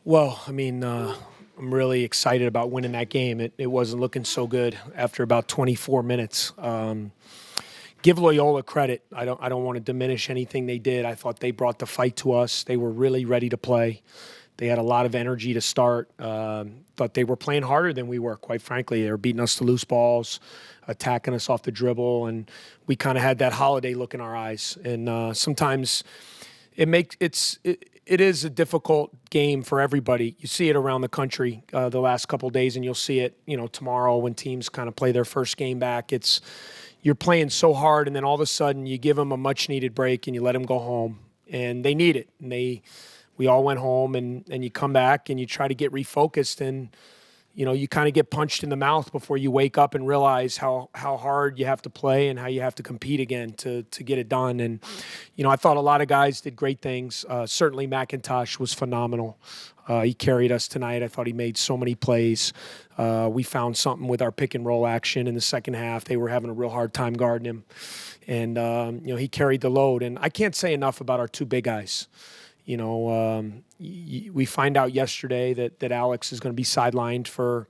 Well, I mean, I'm really excited about winning that game. It wasn't looking so good after about 24 minutes. Give Loyola credit. I don't want to diminish anything they did. I thought they brought the fight to us. They were really ready to play. They had a lot of energy to start. Thought they were playing harder than we were, quite frankly. They were beating us to loose balls, attacking us off the dribble, and we kind of had that holiday look in our eyes. And sometimes it is a difficult game for everybody. You see it around the country the last couple of days, and you'll see it, tomorrow when teams kind of play their first game back. You're playing so hard, and then all of a sudden you give them a much-needed break and you let them go home, and they need it. And we all went home, and you come back and you try to get refocused, and you kind of get punched in the mouth before you wake up and realize how hard you have to play and how you have to compete again to get it done. And, I thought a lot of guys did great things. Certainly McIntosh was phenomenal. He carried us tonight. I thought he made so many plays. We found something with our pick and roll action in the second half. They were having a real hard time guarding him. And, he carried the load. And I can't say enough about our two big guys. We find out yesterday that Alex is going to be sidelined for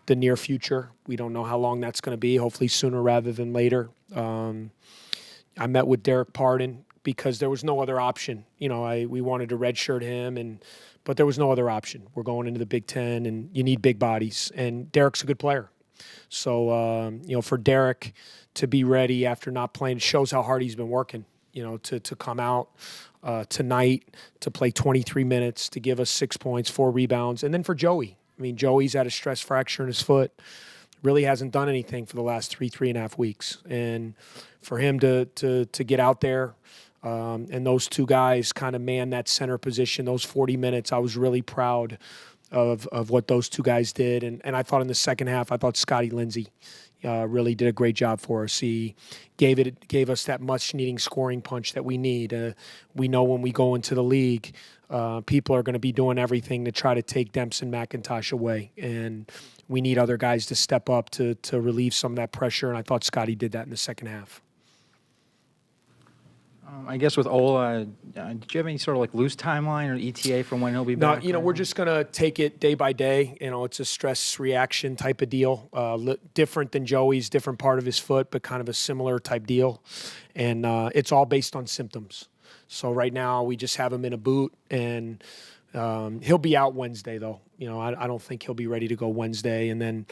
the near future. We don't know how long that's going to be, hopefully sooner rather than later. I met with Derek Pardon because there was no other option. We wanted to redshirt him, but there was no other option. We're going into the Big Ten, and you need big bodies, and Derek's a good player. So, for Derek to be ready after not playing, it shows how hard he's been working, to come out tonight, to play 23 minutes, to give us 6 points, 4 rebounds. And then for Joey, Joey's had a stress fracture in his foot, really hasn't done anything for the last 3.5 weeks. And for him to get out there, and those two guys kind of man that center position, those 40 minutes, I was really proud of what those two guys did. And I thought in the second half, I thought Scotty Lindsey really did a great job for us. He gave us that much-needing scoring punch that we need. We know when we go into the league, people are going to be doing everything to try to take Demps and McIntosh away, and we need other guys to step up to relieve some of that pressure, and I thought Scotty did that in the second half. I guess with Ola, did you have any sort of loose timeline or ETA from when he'll be back? No, we're just going to take it day by day. It's a stress reaction type of deal. Different than Joey's, different part of his foot, but kind of a similar type deal. And it's all based on symptoms. So right now we just have him in a boot, and he'll be out Wednesday, though. I don't think he'll be ready to go Wednesday. And then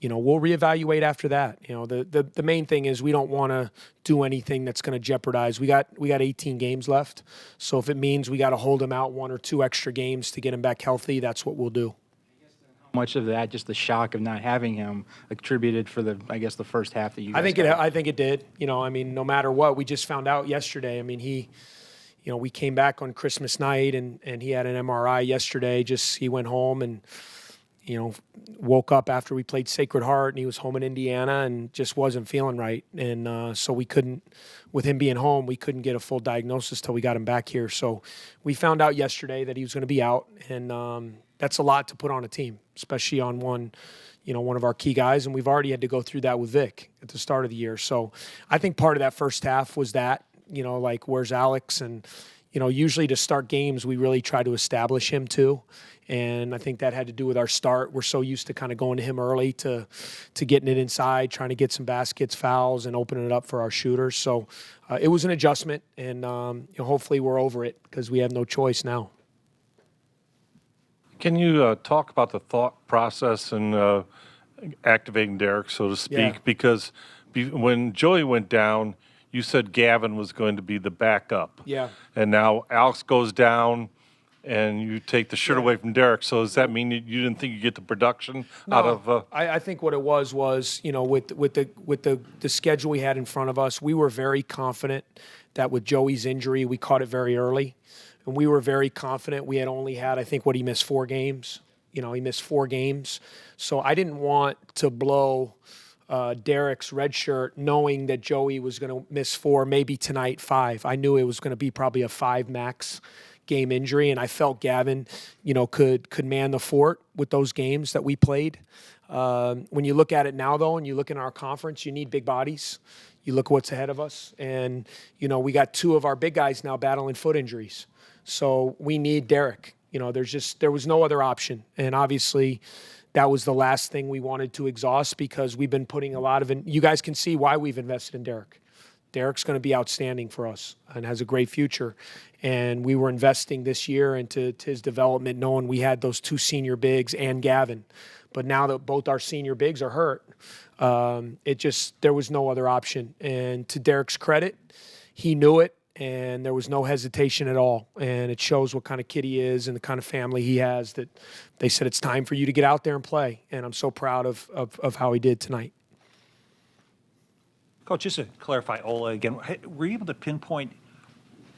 we'll reevaluate after that. The main thing is we don't want to do anything that's going to jeopardize. We got 18 games left. So if it means we got to hold him out 1 or 2 extra games to get him back healthy, that's what we'll do. How much of that, just the shock of not having him, attributed for the first half that you guys I think it did. No matter what, we just found out yesterday. We came back on Christmas night and he had an MRI yesterday. He went home and woke up after we played Sacred Heart, and he was home in Indiana and just wasn't feeling right. And so we couldn't, with him being home, we couldn't get a full diagnosis till we got him back here. So we found out yesterday that he was going to be out, and that's a lot to put on a team, especially on one of our key guys. And we've already had to go through that with Vic at the start of the year. So I think part of that first half was that, where's Alex? And, usually to start games, we really try to establish him too. And I think that had to do with our start. We're so used to kind of going to him early to getting it inside, trying to get some baskets, fouls, and opening it up for our shooters. So it was an adjustment, and hopefully we're over it because we have no choice now. Can you talk about the thought process in activating Derek, so to speak? Yeah. Because when Joey went down, you said Gavin was going to be the backup. Yeah. And now Alex goes down, and you take the shirt away from Derek. So does that mean you didn't think you get the production out of? I think what it was with the schedule we had in front of us, we were very confident that with Joey's injury, we caught it very early, and we were very confident we had only had, I think, he missed 4 games. He missed 4 games, so I didn't want to blow Derek's red shirt knowing that Joey was going to miss 4, maybe tonight 5. I knew it was going to be probably a 5 max game injury, and I felt Gavin, could man the fort with those games that we played. When you look at it now, though, and you look in our conference, you need big bodies. You look what's ahead of us, and we got 2 of our big guys now battling foot injuries. So we need Derek. You know, there was no other option. And obviously that was the last thing we wanted to exhaust because we've been putting a lot of, you guys can see why we've invested in Derek. Derek's going to be outstanding for us and has a great future. And we were investing this year into his development, knowing we had those 2 senior bigs and Gavin. But now that both our senior bigs are hurt, there was no other option. And to Derek's credit, he knew it, and there was no hesitation at all. And it shows what kind of kid he is and the kind of family he has that they said it's time for you to get out there and play. And I'm so proud of how he did tonight. Coach, just to clarify Ola again, were you able to pinpoint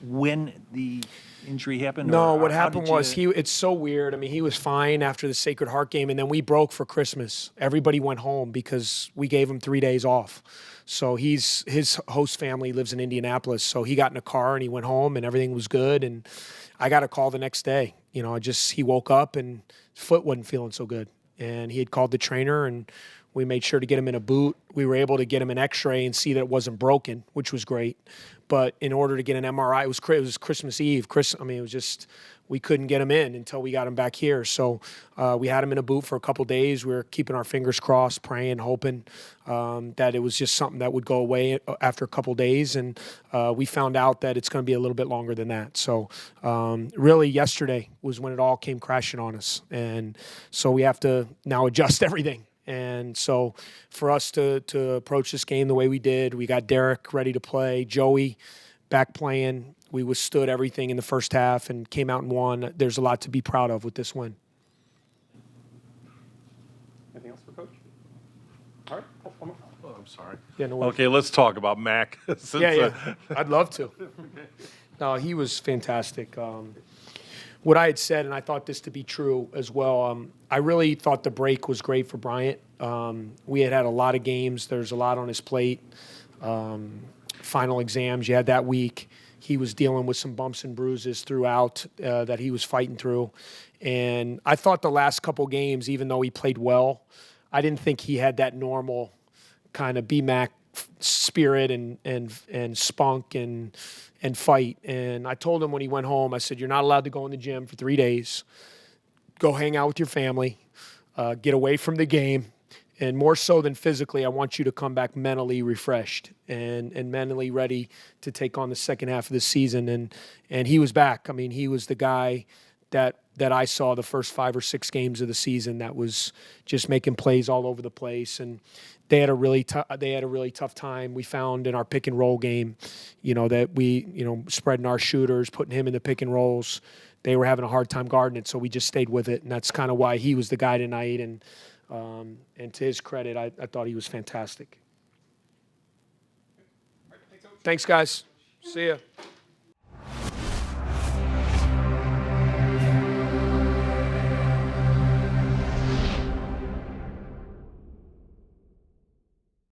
when the injury happened? No, or what how happened did was you- it's so weird. I mean, he was fine after the Sacred Heart game, and then we broke for Christmas. Everybody went home because we gave him 3 days off. So his host family lives in Indianapolis, so he got in a car and he went home, and everything was good. And I got a call the next day. You know, he woke up and his foot wasn't feeling so good, and he had called the trainer, and we made sure to get him in a boot. We were able to get him an X-ray and see that it wasn't broken, which was great. But in order to get an MRI, it was Christmas Eve. It was just we couldn't get him in until we got him back here. So we had him in a boot for a couple days. We were keeping our fingers crossed, praying, hoping that it was just something that would go away after a couple days. And we found out that it's going to be a little bit longer than that. So really yesterday was when it all came crashing on us. And so we have to now adjust everything. And so for us to approach this game the way we did, we got Derek ready to play, Joey back playing. We withstood everything in the first half and came out and won. There's a lot to be proud of with this win. Anything else for Coach? All right. Oh, I'm sorry. Yeah, no worries. Okay, let's talk about Mac. Since, Yeah. I'd love to. No, he was fantastic. What I had said, and I thought this to be true as well, I really thought the break was great for Bryant. We had a lot of games. There's a lot on his plate. Final exams, you had that week. He was dealing with some bumps and bruises throughout that he was fighting through. And I thought the last couple games, even though he played well, I didn't think he had that normal kind of BMAC spirit and spunk and fight. And I told him when he went home, I said, you're not allowed to go in the gym for 3 days. Go hang out with your family, get away from the game. And more so than physically, I want you to come back mentally refreshed and mentally ready to take on the second half of the season. And he was back. I mean, he was the guy that I saw the first 5 or 6 games of the season that was just making plays all over the place. And they had a really tough time. We found in our pick and roll game, that we, spreading our shooters, putting him in the pick and rolls. They were having a hard time guarding it, so we just stayed with it. And that's kind of why he was the guy tonight. And to his credit, I thought he was fantastic. Thanks, guys. See ya.